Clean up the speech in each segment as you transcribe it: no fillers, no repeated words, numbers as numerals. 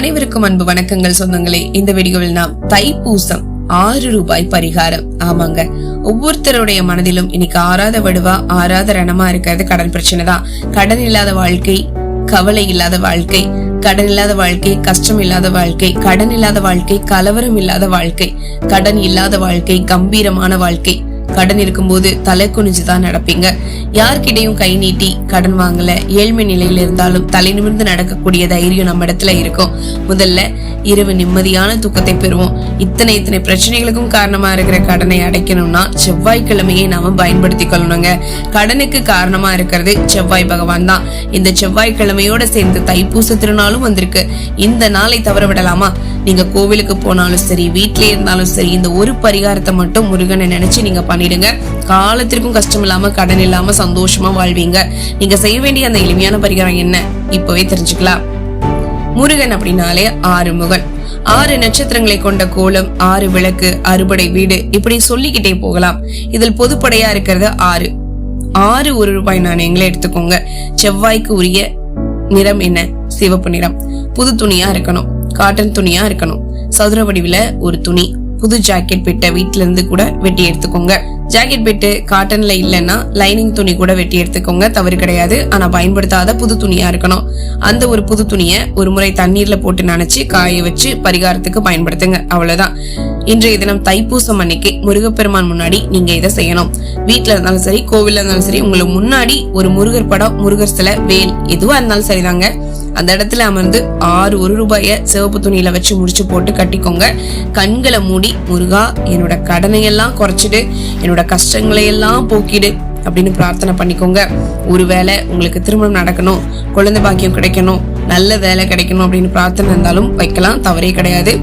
அனைவருக்கும் அன்பு வணக்கங்கள் சொந்தங்களே. இந்த வீடியோவில் நாம் தைப்பூசம் 6 ரூபாய் பரிகாரம். ஆமாங்க, ஒவ்வொருத்தருடைய மனதிலும் இன்னைக்கு ஆறாத வடுவா ஆறாத ரணமா இருக்கிறது கடன் பிரச்சனை தான். கடன் இல்லாத வாழ்க்கை, கவலை இல்லாத வாழ்க்கை, கடன் இல்லாத வாழ்க்கை, கஷ்டம் இல்லாத வாழ்க்கை, கடன் இல்லாத வாழ்க்கை, கலவரம் இல்லாத வாழ்க்கை, கடன் இல்லாத வாழ்க்கை, கம்பீரமான வாழ்க்கை. கடன் இருக்கும்போது தலை குனிஞ்சுதான் நடப்பீங்க. யார்கிட்டையும் கை நீட்டி கடன் வாங்கல. ஏழ்மை நிலையில இருந்தாலும் தலை நிமிர்ந்து நடக்கக்கூடிய தைரியம் நம்ம இடத்துல இருக்கும். முதல்ல இரவு நிம்மதியான தூக்கத்தை பெறுவோம். இத்தனை பிரச்சனைகளுக்கும் காரணமா இருக்கிற கடனை அடைக்கணும்னா செவ்வாய்க்கிழமையை நாம பயன்படுத்திக் கொள்ளணுங்க. கடனுக்கு காரணமா இருக்கிறது செவ்வாய் பகவான் தான். இந்த செவ்வாய்க்கிழமையோட சேர்ந்து தைப்பூச திருநாளும் வந்திருக்கு. இந்த நாளை தவற விடலாமா? நீங்க கோவிலுக்கு போனாலும் சரி, வீட்லயே இருந்தாலும் சரி, இந்த ஒரு பரிகாரத்தை மட்டும் முருகனை நினைச்சு நீங்க பண்ணிடுங்க. காலத்திற்கும் கஷ்டம் இல்லாம, கடன் இல்லாம சந்தோஷமா வாழ்வீங்க. நீங்க செய்ய வேண்டிய அந்த எளிமையான பரிகாரம் என்ன இப்பவே தெரிஞ்சுக்கலாம். முருகன் அப்படின்னாலே 6 முகன், 6 நட்சத்திரங்களை கொண்ட கோலம், 6 விளக்கு, அறுபடை வீடு, இப்படி சொல்லிக்கிட்டே போகலாம். இதில் பொதுப்படையா இருக்கிறது 6 1 ரூபாய் நாணயங்களை எடுத்துக்கோங்க. செவ்வாய்க்கு உரிய நிறம் என்ன? சிவப்பு நிறம். புது துணியா இருக்கணும், காட்டன் துணியா இருக்கணும். சதுர வடிவில ஒரு துணி. புது ஜாக்கெட் பெட்ட வீட்டுல இருந்து கூட வெட்டி எடுத்துக்கோங்க. ஜாக்கெட் பெட்டு காட்டன்ல இல்லைன்னா லைனிங் துணி கூட வெட்டி எடுத்துக்கோங்க, தவறு கிடையாது. ஆனா பயன்படுத்தாத புது துணியா இருக்கணும். அந்த ஒரு புது துணியை ஒரு முறை தண்ணீர்ல போட்டு நனைச்சு காய வச்சு பரிகாரத்துக்கு பயன்படுத்துங்க. அவ்வளவுதான். இன்றைய தினம் தைப்பூசம் அன்னைக்கு முருகப்பெருமான் முன்னாடி நீங்க இதை செய்யணும். வீட்டுல இருந்தாலும் சரி, கோவில்ல இருந்தாலும் சரி, உங்களுக்கு முன்னாடி ஒரு முருகர் படம், முருகர் சிலை, வேல் எதுவா இருந்தாலும் சரிதாங்க. அந்த இடத்துல அமர்ந்து 6 1 ரூபாய சிவப்பு துணியில வச்சு முடிச்சு போட்டு கட்டிக்கோங்க. கண்களை மூடி, முருகா என்னோட கடனை எல்லாம் குறைச்சிடு, என்னோட கஷ்டங்களை எல்லாம் போக்கிடு அப்படின்னு பிரார்த்தனை பண்ணிக்கோங்க. ஒருவேளை உங்களுக்கு திருமணம் நடக்கணும், குழந்தை பாக்கியம் கிடைக்கணும், நல்ல வேலை கிடைக்கணும் அப்படின்னு பிரார்த்தனை இருந்தாலும் வைக்கலாம், தவறே கிடையாது.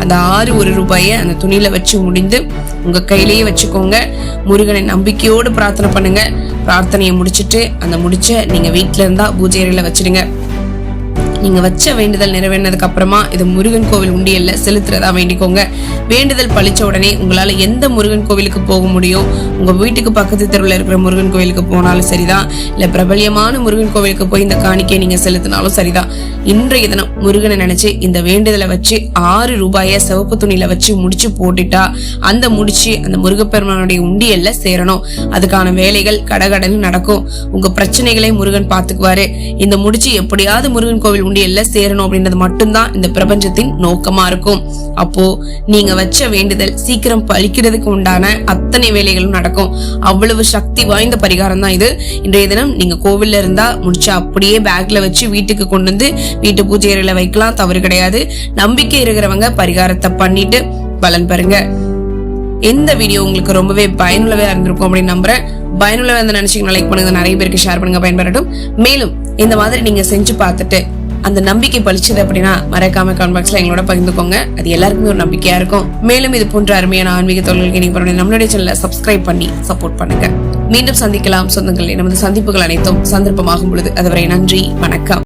அந்த 6 1 ரூபாய அந்த துணியில வச்சு முடிந்து உங்க கையிலேயே வச்சுக்கோங்க. முருகனை நம்பிக்கையோடு பிரார்த்தனை பண்ணுங்க. பிரார்த்தனையை முடிச்சிட்டு அந்த முடிச்ச நீங்க வீட்டுல இருந்தா பூஜை அறையில வச்சிடுங்க. நீங்க வச்ச வேண்டுதல் நிறைவேறினதுக்கு அப்புறமா இது முருகன் கோவில் உண்டியல்ல செலுத்துறதா வேண்டிக்கோங்க. வேண்டுதல் பழிச்ச உடனே உங்களால எந்த முருகன் கோவிலுக்கு போக முடியும், உங்க வீட்டுக்கு பக்கத்து தெருவில் இருக்கிற முருகன் கோவிலுக்கு போனாலும் சரிதான், இல்ல பிரபல்யமான முருகன் கோவிலுக்கு போய் இந்த காணிக்கை நீங்க செலுத்தினாலும் சரிதான். இன்றைய தினம் முருகனை நினைச்சு இந்த வேண்டுதலை வச்சு 6 ரூபாய சிவப்பு துணியில வச்சு முடிச்சு போட்டுட்டா அந்த முடிச்சு அந்த முருகப்பெருமானுடைய உண்டியல்ல சேரணும். அதுக்கான வேலைகள் கடகடன்னு நடக்கும். உங்க பிரச்சனைகளை முருகன் பாத்துக்குவாரு. இந்த முடிச்சு எப்படியாவது முருகன் கோவில் உண்டியல்ல சேரணும் அப்படின்றது மட்டும்தான் இந்த பிரபஞ்சத்தின் நோக்கமா இருக்கும். அப்போ நீங்க வச்ச வேண்டுதல் சீக்கிரம் பழிக்கிறதுக்கு உண்டான அத்தனை வேலைகளும் நடக்கும். அவ்வளவு சக்தி வாய்ந்த பரிகாரம் தான் இது. இன்றைய தினம் நீங்க கோவில்ல இருந்தா முடிச்சு அப்படியே பேக்ல வச்சு வீட்டுக்கு கொண்டு வந்து வீட்டு பூஜை அறையில வைக்கலாம், தவறு கிடையாது. நம்பிக்கை இருக்கிறவங்க பரிகாரத்தை பண்ணிட்டு பலன் பெறுங்க. இந்த வீடியோ உங்களுக்கு ரொம்பவே பயனுள்ளதா இருந்திருக்கும் அப்படின்னு நம்புறேன். பயனுள்ளதா இருந்த நினைச்சீங்கன்னா லைக் பண்ணுங்க, நிறைய பேருக்கு ஷேர் பண்ணுங்க, பயன்பெறட்டும். மேலும் இந்த மாதிரி நீங்க செஞ்சு பார்த்துட்டு அந்த நம்பிக்கை பழிச்சது அப்படின்னா மறக்காம கமெண்ட் பாக்ஸ்ல எங்களோட பகிர்ந்துக்கோங்க. அது எல்லாருக்குமே ஒரு நம்பிக்கையா இருக்கும். மேலும் இது போன்ற அருமையான ஆன்மீக தொழில்களுக்கு நீங்க நம்மளுடைய சேனலை சப்ஸ்கிரைப் பண்ணி சப்போர்ட் பண்ணுங்க. மீண்டும் சந்திக்கலாம் சொந்தங்களே. நமது சந்திப்புகள் அனைத்தும் சந்தர்ப்பமாகும் பொழுது. அதுவரை நன்றி, வணக்கம்.